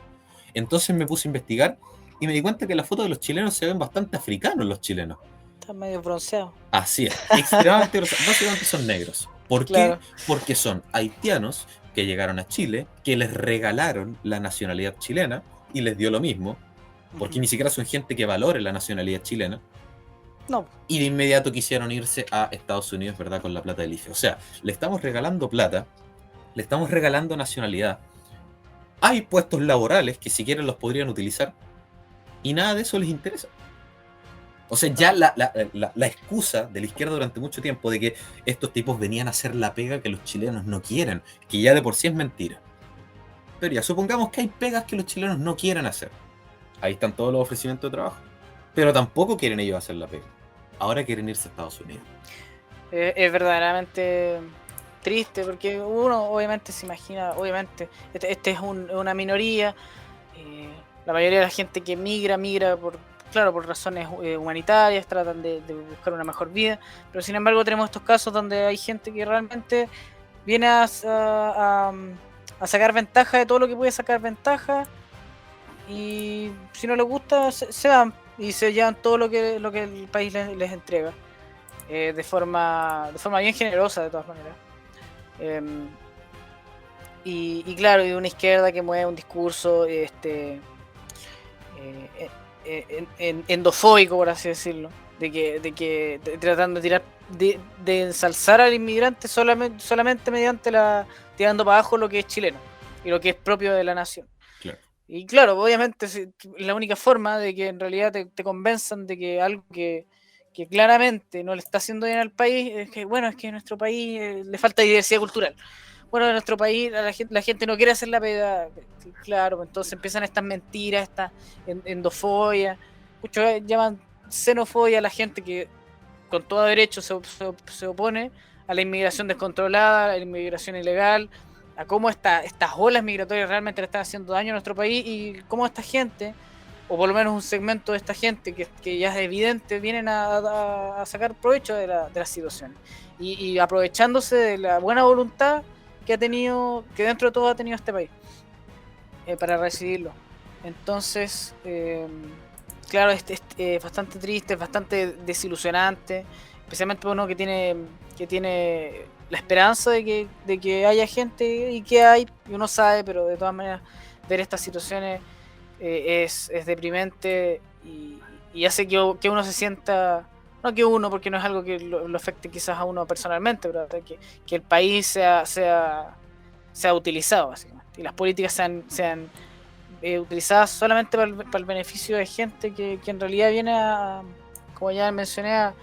Entonces me puse a investigar y me di cuenta que las fotos de los chilenos se ven bastante africanos los chilenos. está medio bronceado. Así es, extremadamente grosos, básicamente son negros. ¿Por qué? Claro. Porque son haitianos que llegaron a Chile, que les regalaron la nacionalidad chilena y les dio lo mismo, porque ni siquiera son gente que valore la nacionalidad chilena, No, y de inmediato quisieron irse a Estados Unidos, ¿verdad?, con la plata del IFE. O sea, le estamos regalando plata, le estamos regalando nacionalidad. Hay puestos laborales que si quieren los podrían utilizar y nada de eso les interesa. O sea, ya la excusa de la izquierda durante mucho tiempo de que estos tipos venían a hacer la pega que los chilenos no quieren, que ya de por sí es mentira. Pero ya, supongamos que hay pegas que los chilenos no quieren hacer. Ahí están todos los ofrecimientos de trabajo. Pero tampoco quieren ellos hacer la pega. Ahora quieren irse a Estados Unidos. es verdaderamente triste porque uno obviamente se imagina, obviamente, este es una minoría, la mayoría de la gente que migra claro, por razones humanitarias, tratan de buscar una mejor vida, pero sin embargo tenemos estos casos donde hay gente que realmente viene a sacar ventaja de todo lo que puede sacar ventaja, y si no les gusta se van y se llevan todo lo que el país les entrega, de forma bien generosa de todas maneras. Y claro, y una izquierda que mueve un discurso endofóbico, por así decirlo, tratando de tirar, de ensalzar al inmigrante solamente mediante tirando para abajo lo que es chileno y lo que es propio de la nación. Claro. Y claro, obviamente la única forma de que en realidad te convenzan de que algo que claramente no le está haciendo bien al país es que, bueno, es que en nuestro país le falta diversidad cultural. Bueno, en nuestro país la gente no quiere hacer la pega, claro, entonces empiezan estas mentiras, esta endofobia, muchos llaman xenofobia a la gente que con todo derecho se opone a la inmigración descontrolada, a la inmigración ilegal, a cómo estas olas migratorias realmente le están haciendo daño a nuestro país y cómo esta gente, o por lo menos un segmento de esta gente que ya es evidente, vienen a sacar provecho de la situación. Y aprovechándose de la buena voluntad que ha tenido, que dentro de todo ha tenido este país, para recibirlo. Entonces, claro, es bastante triste, es bastante desilusionante, especialmente para uno que tiene la esperanza de que haya gente, y que hay, y uno sabe, pero de todas maneras ver estas situaciones es deprimente y, y hace que uno se sienta, no que uno, porque no es algo que lo afecte quizás a uno personalmente, pero que el país sea utilizado, básicamente, y las políticas sean utilizadas solamente para el beneficio de gente que en realidad viene a, como ya mencioné, a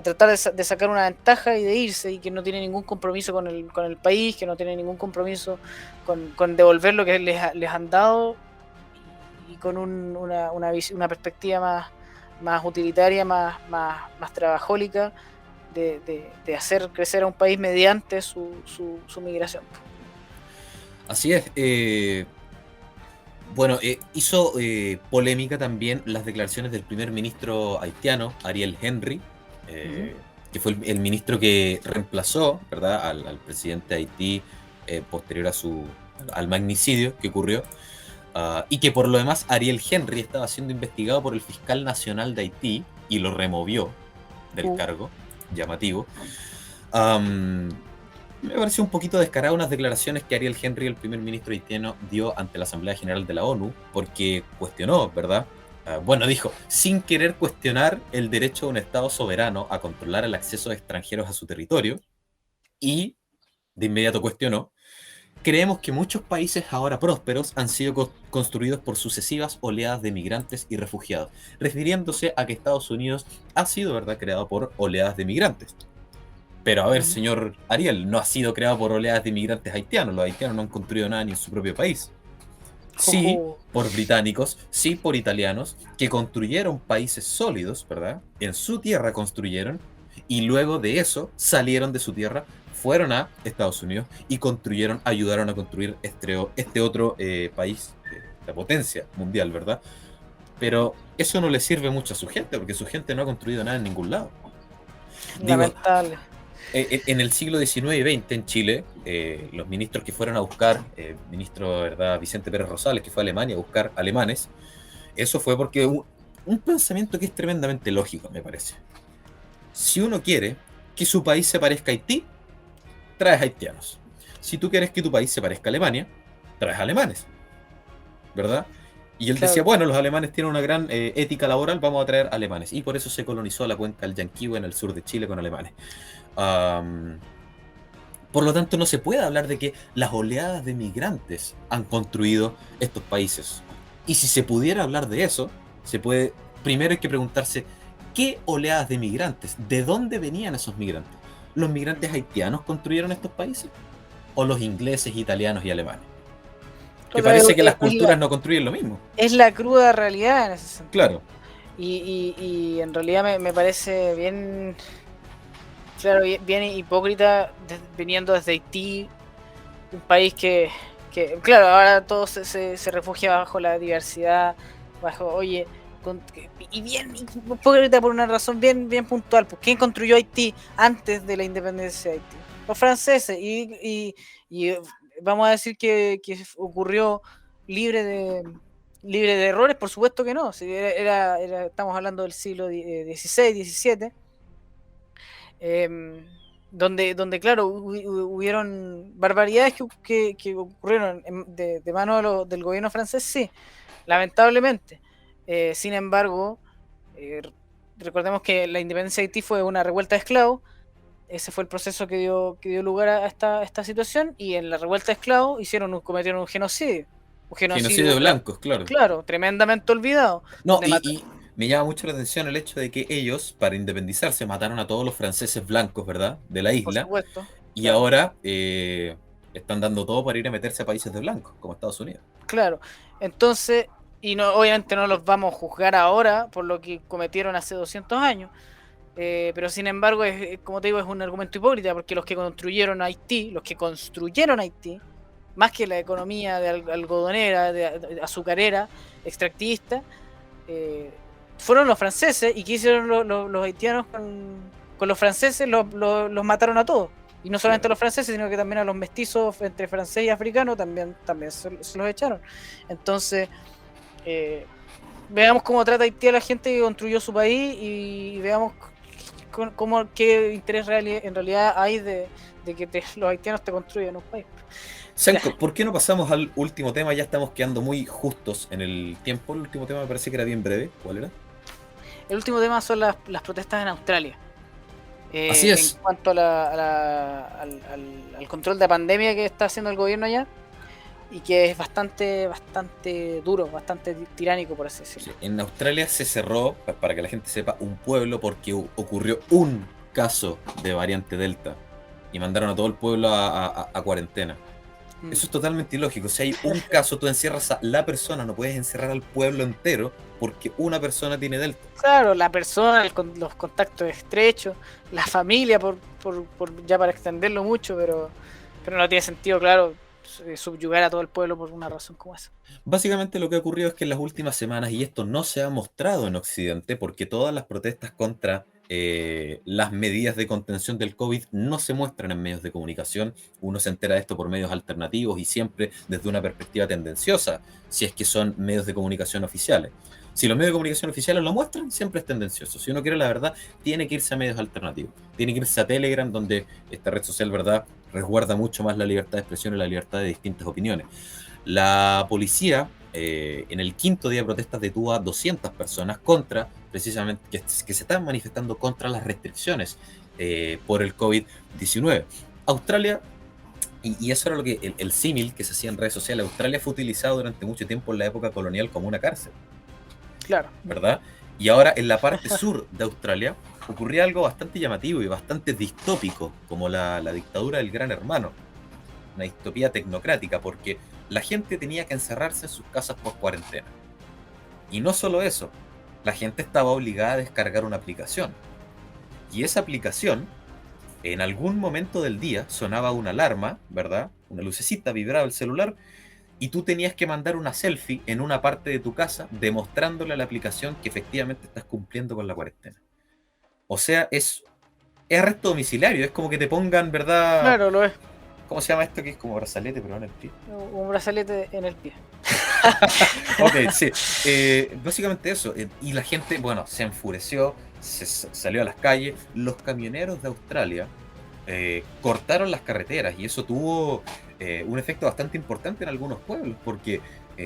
tratar de sacar una ventaja y de irse, y que no tiene ningún compromiso con el país, que no tiene ningún compromiso con devolver lo que les han dado, y con una perspectiva más utilitaria, más trabajólica, de hacer crecer a un país mediante su migración. Así es. Bueno, hizo polémica también las declaraciones del primer ministro haitiano, Ariel Henry, que fue el ministro que reemplazó, ¿verdad?, al presidente de Haití posterior al magnicidio que ocurrió. Y que por lo demás Ariel Henry estaba siendo investigado por el fiscal nacional de Haití y lo removió del cargo, llamativo. Me pareció un poquito descarado unas declaraciones que Ariel Henry, el primer ministro haitiano, dio ante la Asamblea General de la ONU, porque cuestionó, ¿verdad? Bueno, dijo, sin querer cuestionar el derecho de un Estado soberano a controlar el acceso de extranjeros a su territorio, y de inmediato cuestionó: creemos que muchos países ahora prósperos han sido construidos por sucesivas oleadas de migrantes y refugiados, refiriéndose a que Estados Unidos ha sido, ¿verdad?, creado por oleadas de migrantes. Pero a ver, señor Ariel, no ha sido creado por oleadas de migrantes haitianos. Los haitianos no han construido nada ni en su propio país. Sí, por británicos, sí por italianos, que construyeron países sólidos, ¿verdad? En su tierra construyeron, y luego de eso salieron de su tierra, fueron a Estados Unidos y ayudaron a construir este otro país, la potencia mundial, ¿verdad? Pero eso no le sirve mucho a su gente, porque su gente no ha construido nada en ningún lado. Lamentable. En el siglo XIX y XX en Chile, los ministros que fueron a buscar, ministro, ¿verdad?, Vicente Pérez Rosales, que fue a Alemania a buscar alemanes, eso fue porque un pensamiento que es tremendamente lógico, me parece. Si uno quiere que su país se parezca a Haití, traes haitianos. Si tú quieres que tu país se parezca a Alemania, traes alemanes, ¿verdad? Y él decía, bueno, los alemanes tienen una gran ética laboral, vamos a traer alemanes. Y por eso se colonizó la cuenca del Llanquihue en el sur de Chile con alemanes. Por lo tanto, no se puede hablar de que las oleadas de migrantes han construido estos países. Y si se pudiera hablar de eso, primero hay que preguntarse, ¿qué oleadas de migrantes? ¿De dónde venían esos migrantes? ¿Los migrantes haitianos construyeron estos países? ¿O los ingleses, italianos y alemanes? Que parece que las culturas no construyen lo mismo. Es la cruda realidad en ese sentido. Claro. Y en realidad me parece bien, claro, bien hipócrita viniendo desde Haití, un país que claro, ahora todo se refugia bajo la diversidad, y bien hipócrita por una razón bien puntual. Pues, ¿quién construyó Haití antes de la independencia de Haití? Los franceses. Y vamos a decir que ocurrió libre de errores, por supuesto que no. Si estamos hablando del siglo XVI, XVII, donde claro, hubieron barbaridades que ocurrieron de mano del gobierno francés, sí, lamentablemente. Sin embargo, recordemos que la independencia de Haití fue una revuelta de esclavos. Ese fue el proceso que dio lugar a esta situación, y en la revuelta de esclavos cometieron un genocidio. Un genocidio de blancos, claro. Claro, tremendamente olvidado. No, y me llama mucho la atención el hecho de que ellos, para independizarse, mataron a todos los franceses blancos, ¿verdad?, de la isla. Por supuesto. Y claro, ahora están dando todo para ir a meterse a países de blancos, como Estados Unidos. Claro. Entonces, obviamente no los vamos a juzgar ahora por lo que cometieron hace 200 años. Pero sin embargo, como te digo, es un argumento hipócrita, porque los que construyeron Haití, más que la economía de algodonera, de azucarera, extractivista, fueron los franceses. ¿Y qué hicieron los haitianos con los franceses? Los mataron a todos. Y no solamente a los franceses, sino que también a los mestizos entre francés y africano también se los echaron. Entonces, veamos cómo trata Haití a la gente que construyó su país, y veamos qué interés en realidad hay de que los haitianos te construyan un país. Senko, ¿por qué no pasamos al último tema? Ya estamos quedando muy justos en el tiempo. El último tema me parece que era bien breve. ¿Cuál era? El último tema son las protestas en Australia. Así En es. cuanto al control de la pandemia que está haciendo el gobierno allá, y que es bastante duro, bastante tiránico, por así decirlo. Sí, en Australia se cerró, para que la gente sepa, un pueblo porque ocurrió un caso de variante Delta y mandaron a todo el pueblo a cuarentena. Eso es totalmente ilógico. Si hay un caso, tú encierras a la persona, no puedes encerrar al pueblo entero porque una persona tiene Delta. Claro, la persona, los contactos estrechos, la familia, ya para extenderlo mucho, pero no tiene sentido, claro, subyugar a todo el pueblo por una razón como esa. Básicamente lo que ha ocurrido es que en las últimas semanas, y esto no se ha mostrado en Occidente, porque todas las protestas contra las medidas de contención del COVID no se muestran en medios de comunicación, uno se entera de esto por medios alternativos y siempre desde una perspectiva tendenciosa, si es que son medios de comunicación oficiales. Si los medios de comunicación oficiales lo muestran, siempre es tendencioso. Si uno quiere la verdad, tiene que irse a medios alternativos. Tiene que irse a Telegram, donde esta red social, ¿verdad?, resguarda mucho más la libertad de expresión y la libertad de distintas opiniones. La policía, en el quinto día de protestas, detuvo a 200 personas contra, precisamente, que se estaban manifestando contra las restricciones por el COVID-19. Australia, y eso era lo que el símil que se hacía en redes sociales, Australia fue utilizado durante mucho tiempo en la época colonial como una cárcel. Claro. ¿Verdad? Y ahora en la parte sur de Australia ocurría algo bastante llamativo y bastante distópico, como la dictadura del Gran Hermano. Una distopía tecnocrática, porque la gente tenía que encerrarse en sus casas por cuarentena. Y no solo eso, la gente estaba obligada a descargar una aplicación. Y esa aplicación, en algún momento del día, sonaba una alarma, ¿verdad? Una lucecita, vibraba el celular, y tú tenías que mandar una selfie en una parte de tu casa demostrándole a la aplicación que efectivamente estás cumpliendo con la cuarentena. O sea, es arresto domiciliario, es como que te pongan, ¿verdad? Claro, lo es. ¿Cómo se llama esto? Que es como brazalete, pero no en el pie. Un brazalete en el pie. Ok, sí. Básicamente eso. Y la gente, bueno, se enfureció, salió a las calles. Los camioneros de Australia cortaron las carreteras y eso tuvo un efecto bastante importante en algunos pueblos porque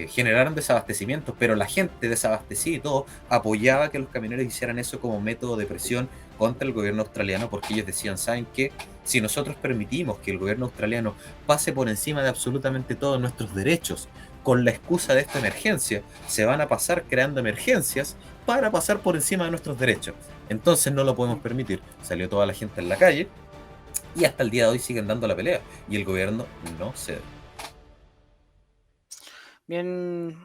generaron desabastecimientos, pero la gente desabastecida y todo apoyaba que los camioneros hicieran eso como método de presión contra el gobierno australiano porque ellos decían, ¿saben qué? Si nosotros permitimos que el gobierno australiano pase por encima de absolutamente todos nuestros derechos con la excusa de esta emergencia, se van a pasar creando emergencias para pasar por encima de nuestros derechos. Entonces no lo podemos permitir. Salió toda la gente en la calle y hasta el día de hoy siguen dando la pelea y el gobierno no cede. Bien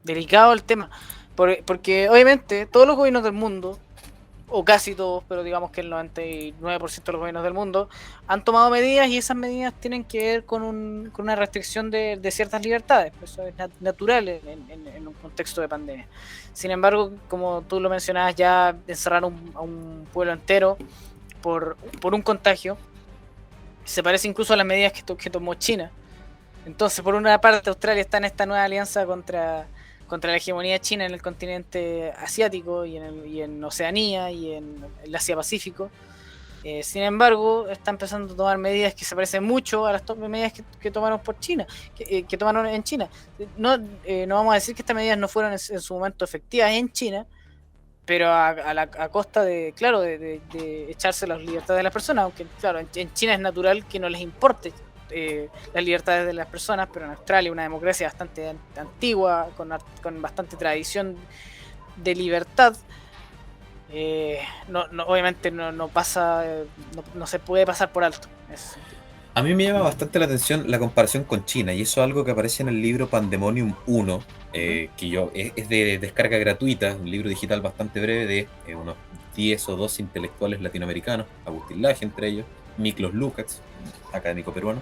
delicado el tema, porque obviamente todos los gobiernos del mundo, o casi todos, pero digamos que el 99% de los gobiernos del mundo han tomado medidas y esas medidas tienen que ver con una restricción de ciertas libertades. Eso es natural en un contexto de pandemia. Sin embargo, como tú lo mencionabas, ya encerrar a un pueblo entero por un contagio se parece incluso a las medidas que tomó China. Entonces, por una parte, Australia está en esta nueva alianza contra la hegemonía china en el continente asiático y en Oceanía y en el Asia-Pacífico. Sin embargo, está empezando a tomar medidas que se parecen mucho a las medidas que tomaron por China, que tomaron en China. No vamos a decir que estas medidas no fueron en su momento efectivas en China, pero a costa de echarse las libertades de las personas, aunque claro, en China es natural que no les importe las libertades de las personas, pero en Australia, una democracia bastante antigua, con bastante tradición de libertad, obviamente no pasa, no se puede pasar por alto. A mí me llama bastante la atención la comparación con China, y eso es algo que aparece en el libro Pandemonium 1, que es de descarga gratuita, un libro digital bastante breve de unos 10 o 12 intelectuales latinoamericanos, Agustín Laje entre ellos, Miklos Lukács, académico peruano.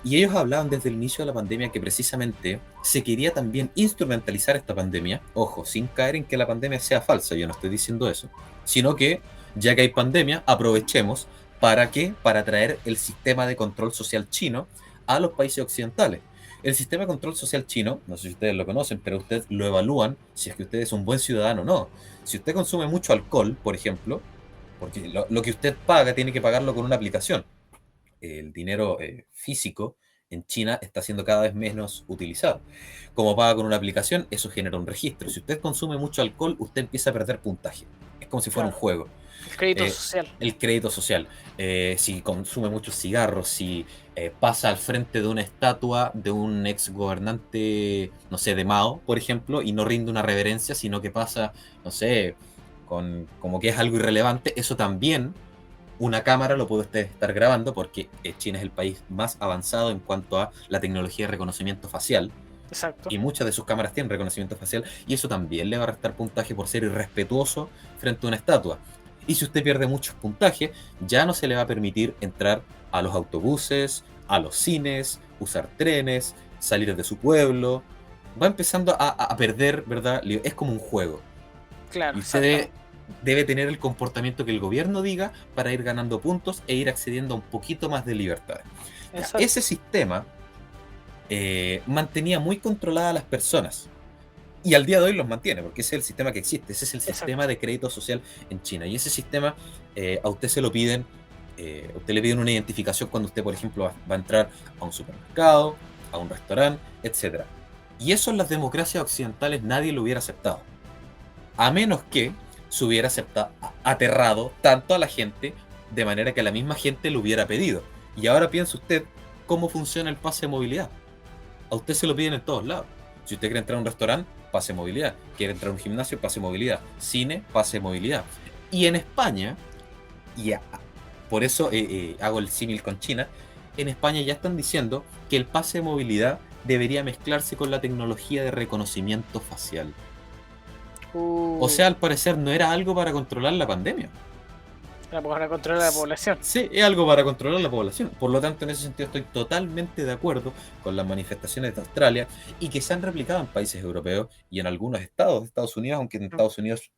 Y ellos hablaban desde el inicio de la pandemia que precisamente se quería también instrumentalizar esta pandemia, ojo, sin caer en que la pandemia sea falsa, yo no estoy diciendo eso, sino que ya que hay pandemia, aprovechemos. ¿Para qué? Para traer el sistema de control social chino a los países occidentales. El sistema de control social chino, no sé si ustedes lo conocen, pero ustedes lo evalúan si es que usted es un buen ciudadano o no. Si usted consume mucho alcohol, por ejemplo, porque lo que usted paga tiene que pagarlo con una aplicación. El dinero físico en China está siendo cada vez menos utilizado. Como paga con una aplicación, eso genera un registro. Si usted consume mucho alcohol, usted empieza a perder puntaje. Es como si fuera un Claro, juego. el crédito Eh, social. el crédito social. Si consume muchos cigarros, si pasa al frente de una estatua de un ex gobernante, no sé, de Mao, por ejemplo, y no rinde una reverencia, sino que pasa, no sé, como que es algo irrelevante, eso también una cámara lo puede usted estar grabando porque China es el país más avanzado en cuanto a la tecnología de reconocimiento facial Exacto. y muchas de sus cámaras tienen reconocimiento facial y eso también le va a restar puntaje por ser irrespetuoso frente a una estatua. Y si usted pierde muchos puntajes, ya no se le va a permitir entrar a los autobuses, a los cines, usar trenes, salir de su pueblo. Va empezando a perder, ¿verdad? Es como un juego. Claro, Y usted exactamente. debe tener el comportamiento que el gobierno diga para ir ganando puntos e ir accediendo a un poquito más de libertad. Ya, ese Exacto. sistema mantenía muy controladas a las personas. Y al día de hoy los mantiene, porque ese es el sistema que existe. Ese es el sistema Exacto. de crédito social en China. Y ese sistema a usted se lo piden, a usted le piden una identificación cuando usted, por ejemplo, va a entrar a un supermercado, a un restaurante, etcétera. Y eso en las democracias occidentales nadie lo hubiera aceptado. A menos que se hubiera aterrado tanto a la gente de manera que la misma gente lo hubiera pedido. Y ahora piense usted cómo funciona el pase de movilidad. A usted se lo piden en todos lados. Si usted quiere entrar a un restaurante, pase de movilidad. Quiere entrar a un gimnasio, pase de movilidad. Cine, pase de movilidad. Y en España, y por eso hago el símil con China, en España ya están diciendo que el pase de movilidad debería mezclarse con la tecnología de reconocimiento facial. O sea, al parecer no era algo para controlar la pandemia. Para controlar a la población. Sí, es algo para controlar la población. Por lo tanto, en ese sentido estoy totalmente de acuerdo con las manifestaciones de Australia y que se han replicado en países europeos y en algunos estados de Estados Unidos, aunque en Estados Unidos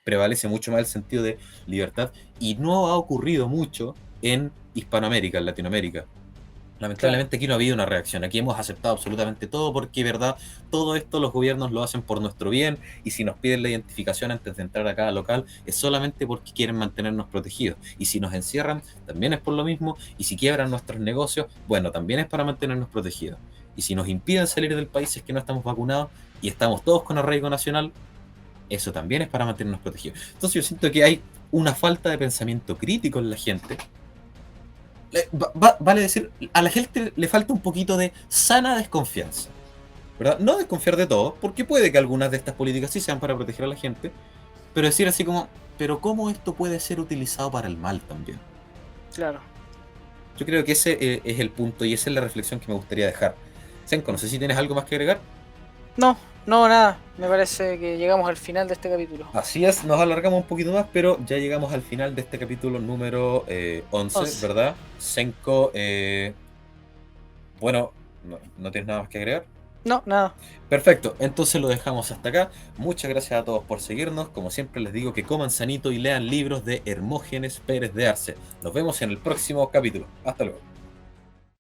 prevalece mucho más el sentido de libertad y no ha ocurrido mucho en Hispanoamérica, en Latinoamérica. Claro. Lamentablemente aquí no ha habido una reacción, aquí hemos aceptado absolutamente todo porque, verdad, todo esto los gobiernos lo hacen por nuestro bien y si nos piden la identificación antes de entrar a cada local es solamente porque quieren mantenernos protegidos y si nos encierran también es por lo mismo y si quiebran nuestros negocios, bueno, también es para mantenernos protegidos y si nos impiden salir del país es que no estamos vacunados y estamos todos con arraigo nacional, eso también es para mantenernos protegidos. Entonces yo siento que hay una falta de pensamiento crítico en la gente. Vale decir, a la gente le falta un poquito de sana desconfianza, ¿verdad? No desconfiar de todo, porque puede que algunas de estas políticas sí sean para proteger a la gente, pero decir así como, pero ¿cómo esto puede ser utilizado para el mal también? Claro. Yo creo que ese es el punto y esa es la reflexión que me gustaría dejar. Senko, no sé si tienes algo más que agregar. No, no, nada. Me parece que llegamos al final de este capítulo. Así es, nos alargamos un poquito más, pero ya llegamos al final de este capítulo número 11, 11. ¿verdad? Senko, bueno, no tienes nada más que agregar. No, nada. Perfecto, entonces lo dejamos hasta acá. Muchas gracias a todos por seguirnos. Como siempre les digo que coman sanito y lean libros de Hermógenes Pérez de Arce. Nos vemos en el próximo capítulo. Hasta luego.